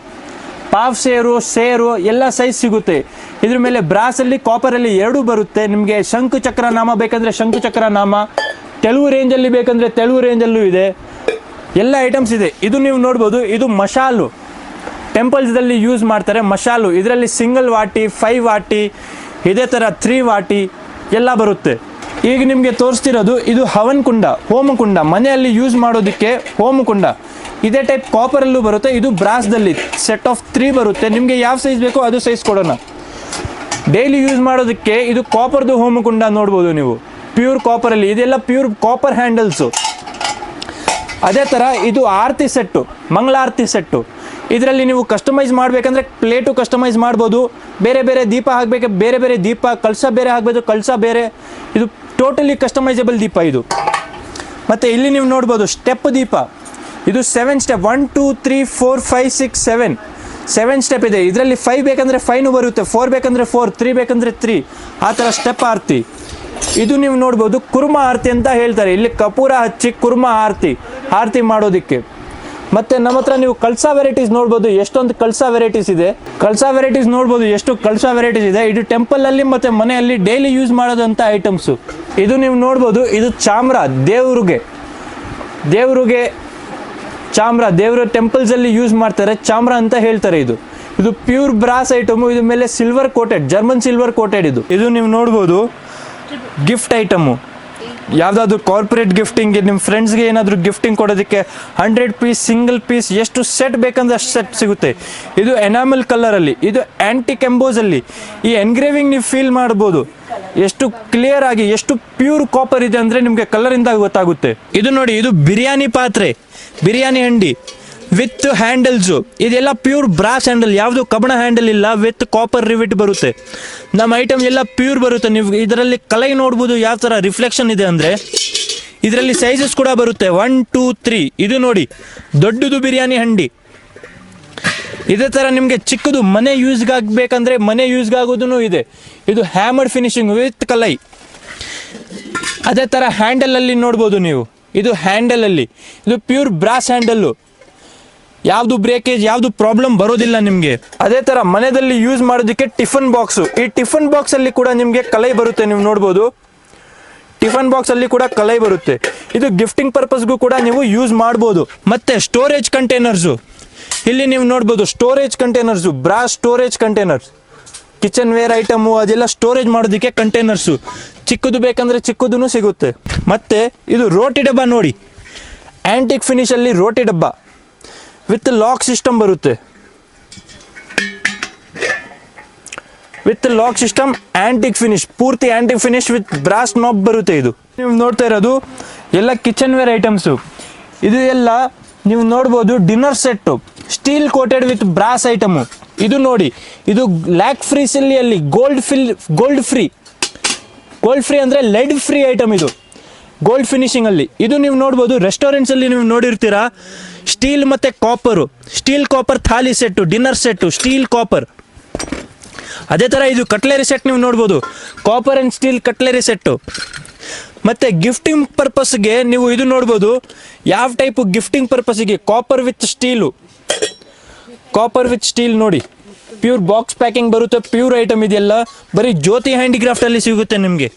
ಪಾವ್ ಸೇರು ಎಲ್ಲ ಸೈಜ್ ಸಿಗುತ್ತೆ. ಇದ್ರ ಮೇಲೆ ಬ್ರಾಸಲ್ಲಿ, ಕಾಪರಲ್ಲಿ ಎರಡೂ ಬರುತ್ತೆ. ನಿಮಗೆ ಶಂಕು ಚಕ್ರ ನಾಮ ಬೇಕಂದರೆ ಶಂಕು ಚಕ್ರ ನಾಮ, ತೆಲುಗು ರೇಂಜಲ್ಲಿ ಬೇಕಂದರೆ ತೆಲುಗು ರೇಂಜಲ್ಲೂ ಇದೆ, ಎಲ್ಲ ಐಟಮ್ಸ್ ಇದೆ. ಇದು ನೀವು ನೋಡ್ಬೋದು, ಇದು ಮಶಾಲು, ಟೆಂಪಲ್ಸ್ದಲ್ಲಿ ಯೂಸ್ ಮಾಡ್ತಾರೆ ಮಶಾಲು. ಇದರಲ್ಲಿ ಸಿಂಗಲ್ ವಾಟಿ, 5 ವಾಟಿ, ಇದೇ ಥರ 3 ವಾಟಿ ಎಲ್ಲ ಬರುತ್ತೆ. ಈಗ ನಿಮಗೆ ತೋರಿಸ್ತಿರೋದು ಇದು ಹವನ್ ಕುಂಡ, ಹೋಮಕುಂಡ, ಮನೆಯಲ್ಲಿ ಯೂಸ್ ಮಾಡೋದಕ್ಕೆ ಹೋಮಕುಂಡ. ಇದೇ ಟೈಪ್ ಕಾಪರಲ್ಲೂ ಬರುತ್ತೆ, ಇದು ಬ್ರಾಸ್ದಲ್ಲಿ ಸೆಟ್ ಆಫ್ 3 ಬರುತ್ತೆ. ನಿಮಗೆ ಯಾವ ಸೈಜ್ ಬೇಕೋ ಅದು ಸೈಜ್ ಕೊಡೋಣ. ಡೈಲಿ ಯೂಸ್ ಮಾಡೋದಕ್ಕೆ ಇದು ಕಾಪರ್ದು ಹೋಮಕುಂಡ ನೋಡ್ಬೋದು ನೀವು, ಪ್ಯೂರ್ ಕಾಪರಲ್ಲಿ. ಇದೆಲ್ಲ ಪ್ಯೂರ್ ಕಾಪರ್ ಹ್ಯಾಂಡಲ್ಸು. ಅದೇ ಥರ ಇದು ಆರತಿ ಸೆಟ್ಟು, ಮಂಗಳಾರತಿ ಸೆಟ್ಟು. ಇದರಲ್ಲಿ ನೀವು ಕಸ್ಟಮೈಸ್ ಮಾಡಬೇಕಂದ್ರೆ ಪ್ಲೇಟು ಕಸ್ಟಮೈಸ್ ಮಾಡ್ಬೋದು. ಬೇರೆ ದೀಪ ಹಾಕಬೇಕು, ಬೇರೆ ದೀಪ, ಕಳಸ ಬೇರೆ ಹಾಕಬೇಕು, ಕಳಸ ಬೇರೆ. ಇದು ಟೋಟಲಿ ಕಸ್ಟಮೈಸಬಲ್ ದೀಪ ಇದು. ಮತ್ತು ಇಲ್ಲಿ ನೀವು ನೋಡ್ಬೋದು ಸ್ಟೆಪ್ ದೀಪ, ಇದು 7 ಸ್ಟೆಪ್, 1 2 3 4 5 6 7 ಸ್ಟೆಪ್ ಇದೆ. ಇದರಲ್ಲಿ 5 ಬೇಕಂದರೆ 5 ಬರುತ್ತೆ, 4 ಬೇಕಂದರೆ 4, 3 ಬೇಕಂದರೆ 3, ಆ ಥರ ಸ್ಟೆಪ್ ಆರತಿ. ಇದು ನೀವು ನೋಡ್ಬೋದು ಕುರ್ಮ ಆರತಿ ಅಂತ ಹೇಳ್ತಾರೆ. ಇಲ್ಲಿ ಕಪೂರ ಹಚ್ಚಿ ಕುರ್ಮ ಆರತಿ ಮಾಡೋದಕ್ಕೆ. ಮತ್ತು ನಮ್ಮ ಹತ್ರ ನೀವು ಕಳಸ ವೆರೈಟೀಸ್ ನೋಡ್ಬೋದು, ಎಷ್ಟೊಂದು ಕಳಸ ವೆರೈಟೀಸ್ ಇದೆ. ಎಷ್ಟು ಕಳಸ ವೆರೈಟೀಸ್ ಇದೆ. ಇದು ಟೆಂಪಲಲ್ಲಿ ಮತ್ತು ಮನೆಯಲ್ಲಿ ಡೈಲಿ ಯೂಸ್ ಮಾಡೋದಂಥ ಐಟಮ್ಸು. ಇದು ನೀವು ನೋಡ್ಬೋದು, ಇದು ಚಾಮ್ರ, ದೇವ್ರಿಗೆ ಚಾಮ್ರ, ದೇವರ ಟೆಂಪಲ್ಸಲ್ಲಿ ಯೂಸ್ ಮಾಡ್ತಾರೆ, ಚಾಮ್ರ ಅಂತ ಹೇಳ್ತಾರೆ. ಇದು ಪ್ಯೂರ್ ಬ್ರಾಸ್ ಐಟಮು. ಇದ್ರ ಮೇಲೆ silver coated, German silver coated. ಇದು ನೀವು ನೋಡ್ಬೋದು ಗಿಫ್ಟ್ ಐಟಮು. ಯಾವುದಾದ್ರೂ ಕಾರ್ಪೊರೇಟ್ ಗಿಫ್ಟಿಂಗ್ಗೆ, ನಿಮ್ಮ ಫ್ರೆಂಡ್ಸ್ಗೆ ಏನಾದರೂ ಗಿಫ್ಟಿಂಗ್ ಕೊಡೋದಕ್ಕೆ 100 ಪೀಸ್, ಸಿಂಗಲ್ ಪೀಸ್, ಎಷ್ಟು ಸೆಟ್ ಬೇಕಂದ್ರೆ ಅಷ್ಟು ಸೆಟ್ ಸಿಗುತ್ತೆ. ಇದು ಎನಾಮಲ್ ಕಲರಲ್ಲಿ, ಇದು ಆ್ಯಂಟಿಕ್ ಎಂಬೋಸಲ್ಲಿ. ಈ ಎನ್ಗ್ರೇವಿಂಗ್ ನೀವು ಫೀಲ್ ಮಾಡ್ಬೋದು, ಎಷ್ಟು ಕ್ಲಿಯರ್ ಆಗಿ, ಎಷ್ಟು ಪ್ಯೂರ್ ಕಾಪರ್ ಇದೆ ಅಂದರೆ ನಿಮಗೆ ಕಲರಿಂದ ಗೊತ್ತಾಗುತ್ತೆ. ಇದು ನೋಡಿ, ಇದು ಬಿರಿಯಾನಿ ಪಾತ್ರೆ, ಬಿರಿಯಾನಿ ಹಂಡಿ, ವಿತ್ ಹ್ಯಾಂಡಲ್ಸು, ಇದೆಲ್ಲ ಪ್ಯೂರ್ ಬ್ರಾಸ್ ಹ್ಯಾಂಡಲ್, ಯಾವುದು ಕಬ್ಬಣ ಹ್ಯಾಂಡಲ್ ಇಲ್ಲ, ವಿತ್ ಕಾಪರ್ ರಿವಿಟ್ ಬರುತ್ತೆ. ನಮ್ಮ ಐಟಮ್ ಎಲ್ಲ ಪ್ಯೂರ್ ಬರುತ್ತೆ. ನೀವು ಇದರಲ್ಲಿ ಕಲೈ ನೋಡ್ಬೋದು ಯಾವ ಥರ ರಿಫ್ಲೆಕ್ಷನ್ ಇದೆ ಅಂದರೆ. ಇದರಲ್ಲಿ ಸೈಜಸ್ ಕೂಡ ಬರುತ್ತೆ 1, 2, 3. ಇದು ನೋಡಿ ದೊಡ್ಡದು ಬಿರಿಯಾನಿ ಹಂಡಿ. ಇದೇ ಥರ ನಿಮಗೆ ಚಿಕ್ಕದು ಮನೆ ಯೂಸ್ಗಾಗಬೇಕಂದ್ರೆ ಮನೆ ಯೂಸ್ಗಾಗೋದು ಇದೆ. ಇದು ಹ್ಯಾಮರ್ಡ್ ಫಿನಿಶಿಂಗ್ ವಿತ್ ಕಲೈ. ಅದೇ ಥರ ಹ್ಯಾಂಡಲಲ್ಲಿ ನೋಡ್ಬೋದು ನೀವು, ಇದು ಹ್ಯಾಂಡಲಲ್ಲಿ ಇದು ಪ್ಯೂರ್ ಬ್ರಾಸ್ ಹ್ಯಾಂಡಲ್ಲು, ಯಾವುದು ಬ್ರೇಕೇಜ್ ಯಾವುದು ಪ್ರಾಬ್ಲಮ್ ಬರೋದಿಲ್ಲ ನಿಮಗೆ. ಅದೇ ಥರ ಮನೆಯಲ್ಲಿ ಯೂಸ್ ಮಾಡೋದಕ್ಕೆ ಟಿಫನ್ ಬಾಕ್ಸು, ಈ ಟಿಫನ್ ಬಾಕ್ಸಲ್ಲಿ ಕೂಡ ನಿಮಗೆ ಕಲೈ ಬರುತ್ತೆ. ನೀವು ನೋಡ್ಬೋದು ಟಿಫನ್ ಬಾಕ್ಸಲ್ಲಿ ಕೂಡ ಕಲೈ ಬರುತ್ತೆ. ಇದು ಗಿಫ್ಟಿಂಗ್ ಪರ್ಪಸ್ಗೂ ಕೂಡ ನೀವು ಯೂಸ್ ಮಾಡ್ಬೋದು. ಮತ್ತು ಸ್ಟೋರೇಜ್ ಕಂಟೈನರ್ಸು, ಇಲ್ಲಿ ನೀವು ನೋಡ್ಬೋದು storage containers, brass storage containers, kitchenware item ಅದೆಲ್ಲ ಸ್ಟೋರೇಜ್ ಮಾಡೋದಕ್ಕೆ ಕಂಟೈನರ್ಸು. ಚಿಕ್ಕದು ಬೇಕಂದರೆ ಚಿಕ್ಕದೂ ಸಿಗುತ್ತೆ. ಮತ್ತು ಇದು ರೋಟಿ ಡಬ್ಬ ನೋಡಿ, ಆ್ಯಂಟಿಕ್ ಫಿನಿಷಲ್ಲಿ ರೋಟಿ ಡಬ್ಬ ವಿತ್ ಲಾಕ್ ಸಿಸ್ಟಮ್ ಬರುತ್ತೆ. With lock system, antique finish, ಪೂರ್ತಿ antique finish with brass knob ಬರುತ್ತೆ. ಇದು ನೀವು ನೋಡ್ತಾ ಇರೋದು ಎಲ್ಲ ಕಿಚನ್ ವೇರ್ ಐಟಮ್ಸು. ಇದು ಎಲ್ಲ ನೀವು ನೋಡ್ಬೋದು dinner set, steel coated with brass item. ಇದು ನೋಡಿ, ಇದು ಲ್ಯಾಕ್ ಫ್ರೀ ಸಿಲ್ಲಿಯಲ್ಲಿ ಗೋಲ್ಡ್ ಫ್ರೀ ಅಂದರೆ ಲೆಡ್ ಫ್ರೀ ಐಟಮ್. ಇದು ಗೋಲ್ಡ್ ಫಿನಿಶಿಂಗಲ್ಲಿ. ಇದು ನೀವು ನೋಡ್ಬೋದು ರೆಸ್ಟೋರೆಂಟ್ಸಲ್ಲಿ ನೀವು ನೋಡಿರ್ತೀರಾ, ಸ್ಟೀಲ್ ಮತ್ತು copper, steel copper thali set, dinner set, steel copper. ಅದೇ ಥರ ಇದು ಕಟ್ಲೆರಿ ಸೆಟ್ ನೀವು ನೋಡ್ಬೋದು, copper and steel cutlery set. ಮತ್ತು ಗಿಫ್ಟಿಂಗ್ ಪರ್ಪಸ್ಗೆ ನೀವು ಇದು ನೋಡ್ಬೋದು, ಯಾವ ಟೈಪು ಗಿಫ್ಟಿಂಗ್ ಪರ್ಪಸ್ಸಿಗೆ ಕಾಪರ್ ವಿತ್ ಸ್ಟೀಲ್ ನೋಡಿ, ಪ್ಯೂರ್ ಬಾಕ್ಸ್ ಪ್ಯಾಕಿಂಗ್ ಬರುತ್ತೆ, ಪ್ಯೂರ್ ಐಟಮ್ ಇದೆಲ್ಲ ಬರೀ ಜ್ಯೋತಿ ಹ್ಯಾಂಡಿಕ್ರಾಫ್ಟಲ್ಲಿ ಸಿಗುತ್ತೆ ನಿಮಗೆ.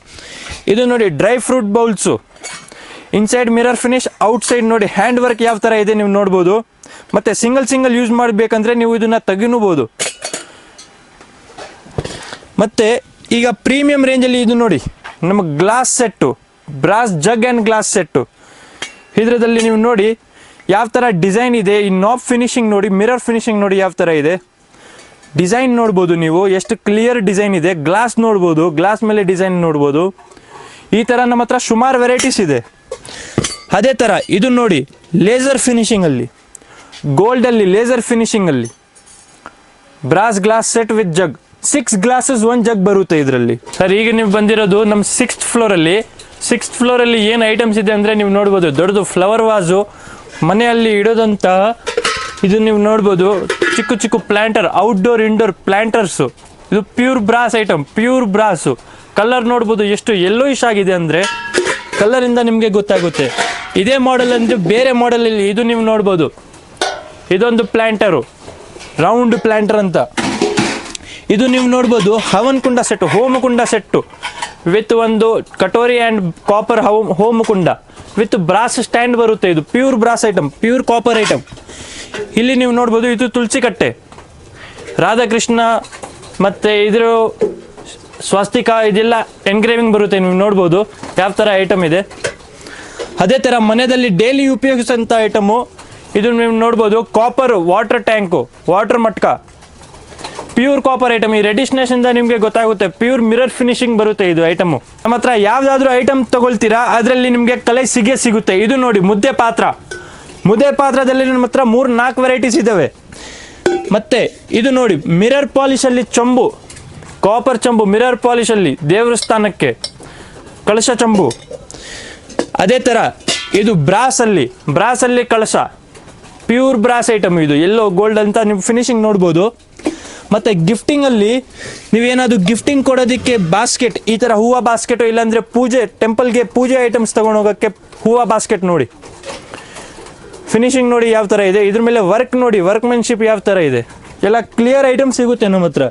ಇದು ನೋಡಿ dry fruit bowls, inside mirror finish, outside ನೋಡಿ ಹ್ಯಾಂಡ್ ವರ್ಕ್ ಯಾವ ಥರ ಇದೆ ನೀವು ನೋಡ್ಬೋದು. ಮತ್ತು ಸಿಂಗಲ್ ಯೂಸ್ ಮಾಡಬೇಕಂದ್ರೆ ನೀವು ಇದನ್ನು ತೆಗಿನಬೋದು. ಮತ್ತು ಈಗ ಪ್ರೀಮಿಯಂ ರೇಂಜಲ್ಲಿ ಇದು ನೋಡಿ ನಮಗೆ glass set, brass jug and glass set. ಇದರಲ್ಲಿ ನೀವು ನೋಡಿ ಯಾವ ಥರ ಡಿಸೈನ್ ಇದೆ, ಈ ನಾಬ್ ಫಿನಿಶಿಂಗ್ ನೋಡಿ, ಮಿರರ್ ಫಿನಿಶಿಂಗ್ ನೋಡಿ ಯಾವ ಥರ ಇದೆ, ಡಿಸೈನ್ ನೋಡ್ಬೋದು ನೀವು ಎಷ್ಟು ಕ್ಲಿಯರ್ ಡಿಸೈನ್ ಇದೆ. ಗ್ಲಾಸ್ ನೋಡ್ಬೋದು, ಗ್ಲಾಸ್ ಮೇಲೆ ಡಿಸೈನ್ ನೋಡ್ಬೋದು. ಈ ಥರ ನಮ್ಮ ಹತ್ರ ಸುಮಾರು ವೆರೈಟೀಸ್ ಇದೆ. ಅದೇ ಥರ ಇದು ನೋಡಿ ಲೇಸರ್ ಫಿನಿಶಿಂಗಲ್ಲಿ, ಗೋಲ್ಡಲ್ಲಿ ಲೇಸರ್ ಫಿನಿಶಿಂಗಲ್ಲಿ brass glass set with jug, 6 glasses 1 jug ಬರುತ್ತೆ ಇದರಲ್ಲಿ. ಸರ್ ಈಗ ನೀವು ಬಂದಿರೋದು ನಮ್ಮ 6th ಫ್ಲೋರಲ್ಲಿ ಏನು ಐಟಮ್ಸ್ ಇದೆ ಅಂದರೆ ನೀವು ನೋಡ್ಬೋದು ದೊಡ್ಡದು ಫ್ಲವರ್ ವಾಸು, ಮನೆಯಲ್ಲಿ ಇಡೋದಂತಹ ಇದು ನೀವು ನೋಡ್ಬೋದು, ಚಿಕ್ಕ ಪ್ಲ್ಯಾಂಟರ್, ಔಟ್ಡೋರ್ ಇಂಡೋರ್ ಪ್ಲ್ಯಾಂಟರ್ಸು. ಇದು pure brass item, pure brass. Colour ನೋಡ್ಬೋದು ಎಷ್ಟು ಯೆಲ್ಲೋಯಿಶ್ ಆಗಿದೆ ಅಂದರೆ ಕಲರಿಂದ ನಿಮಗೆ ಗೊತ್ತಾಗುತ್ತೆ. ಇದೇ ಮಾಡೆಲ್ ಅಂದರೆ ಬೇರೆ ಮಾಡೆಲಲ್ಲಿ ಇದು ನೀವು ನೋಡ್ಬೋದು, ಇದೊಂದು ಪ್ಲ್ಯಾಂಟರು, ರೌಂಡ್ ಪ್ಲ್ಯಾಂಟರ್ ಅಂತ. ಇದು ನೀವು ನೋಡ್ಬೋದು ಹವನ್ ಕುಂಡ ಸೆಟ್ಟು, ಹೋಮಕುಂಡ ಸೆಟ್ಟು ವಿತ್ ಒಂದು ಕಟೋರಿ ಆ್ಯಂಡ್ ಕಾಪರ್ ಹೋಮಕುಂಡ ವಿತ್ ಬ್ರಾಸ್ ಸ್ಟ್ಯಾಂಡ್ ಬರುತ್ತೆ. ಇದು pure brass item, pure copper item. ಇಲ್ಲಿ ನೀವು ನೋಡ್ಬೋದು ಇದು ತುಳಸಿ ಕಟ್ಟೆ, ರಾಧಾಕೃಷ್ಣ ಮತ್ತು ಇದರ ಸ್ವಸ್ತಿಕ ಇದೆಲ್ಲ ಎನ್ಗ್ರೇವಿಂಗ್ ಬರುತ್ತೆ. ನೀವು ನೋಡ್ಬೋದು ಯಾವ ಥರ ಐಟಮ್ ಇದೆ. ಅದೇ ಥರ ಮನೆಯಲ್ಲಿ ಡೈಲಿ ಉಪಯೋಗಿಸೋಂಥ ಐಟಮು ಇದು ನೀವು ನೋಡ್ಬೋದು, ಕಾಪರ್ ವಾಟರ್ ಟ್ಯಾಂಕು, ವಾಟರ್ ಮಟ್ಕ, ಪ್ಯೂರ್ ಕಾಪರ್ ಐಟಮ್. ಈ ರೆಡಿಶ್ನೆಸ್ಸಿಂದ ನಿಮಗೆ ಗೊತ್ತಾಗುತ್ತೆ ಪ್ಯೂರ್ ಮಿರರ್ ಫಿನಿಶಿಂಗ್ ಬರುತ್ತೆ ಇದು ಐಟಮು. ನಮ್ಮ ಹತ್ರ ಯಾವುದಾದ್ರೂ ಐಟಮ್ ತೊಗೊಳ್ತೀರಾ ಅದರಲ್ಲಿ ನಿಮಗೆ ಕಲೈ ಸಿಗುತ್ತೆ. ಇದು ನೋಡಿ ಮುದ್ದೆ ಪಾತ್ರದಲ್ಲಿ ನಮ್ಮ ಹತ್ರ 3-4 ವೆರೈಟೀಸ್ ಇದ್ದಾವೆ. ಮತ್ತು ಇದು ನೋಡಿ ಮಿರರ್ ಪಾಲಿಶಲ್ಲಿ ಚಂಬು, ಕಾಪರ್ ಚಂಬು ಮಿರರ್ ಪಾಲಿಶಲ್ಲಿ ದೇವರ ಸ್ಥಾನಕ್ಕೆ ಕಳಶ ಚಂಬು. ಅದೇ ಥರ ಇದು ಬ್ರಾಸಲ್ಲಿ ಕಳಶ, ಪ್ಯೂರ್ ಬ್ರಾಸ್ ಐಟಮ್. ಇದು ಎಲ್ಲೋ ಗೋಲ್ಡ್ ಅಂತ ನೀವು ಫಿನಿಶಿಂಗ್ ನೋಡ್ಬೋದು. ಮತ್ತು ಗಿಫ್ಟಿಂಗಲ್ಲಿ ನೀವೇನಾದರೂ ಗಿಫ್ಟಿಂಗ್ ಕೊಡೋದಕ್ಕೆ ಬಾಸ್ಕೆಟ್, ಈ ಥರ ಹೂವು ಬಾಸ್ಕೆಟು, ಇಲ್ಲಾಂದರೆ ಟೆಂಪಲ್ಗೆ ಪೂಜೆ ಐಟಮ್ಸ್ ತೊಗೊಂಡೋಗೋಕ್ಕೆ ಹೂವು ಬಾಸ್ಕೆಟ್ ನೋಡಿ, ಫಿನಿಶಿಂಗ್ ನೋಡಿ ಯಾವ ಥರ ಇದೆ. ಇದ್ರ ಮೇಲೆ ವರ್ಕ್ ನೋಡಿ, ವರ್ಕ್ಮೆನ್ಶಿಪ್ ಯಾವ ಥರ ಇದೆ, ಎಲ್ಲ ಕ್ಲಿಯರ್ ಐಟಮ್ ಸಿಗುತ್ತೆ ನಮ್ಮ ಹತ್ರ.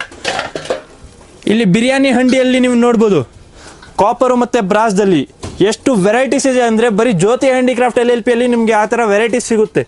ಇಲ್ಲಿ ಬಿರಿಯಾನಿ ಹಂಡಿಯಲ್ಲಿ ನೀವು ನೋಡ್ಬೋದು ಕಾಪರು ಮತ್ತು ಬ್ರಾಸ್ದಲ್ಲಿ ಎಷ್ಟು ವೆರೈಟೀಸ್ ಇದೆ ಅಂದರೆ ಬರೀ ಜ್ಯೋತಿ ಹ್ಯಾಂಡಿಕ್ರಾಫ್ಟ್ LLPಯಲ್ಲಿ ನಿಮಗೆ ಆ ಥರ ವೆರೈಟೀಸ್ ಸಿಗುತ್ತೆ.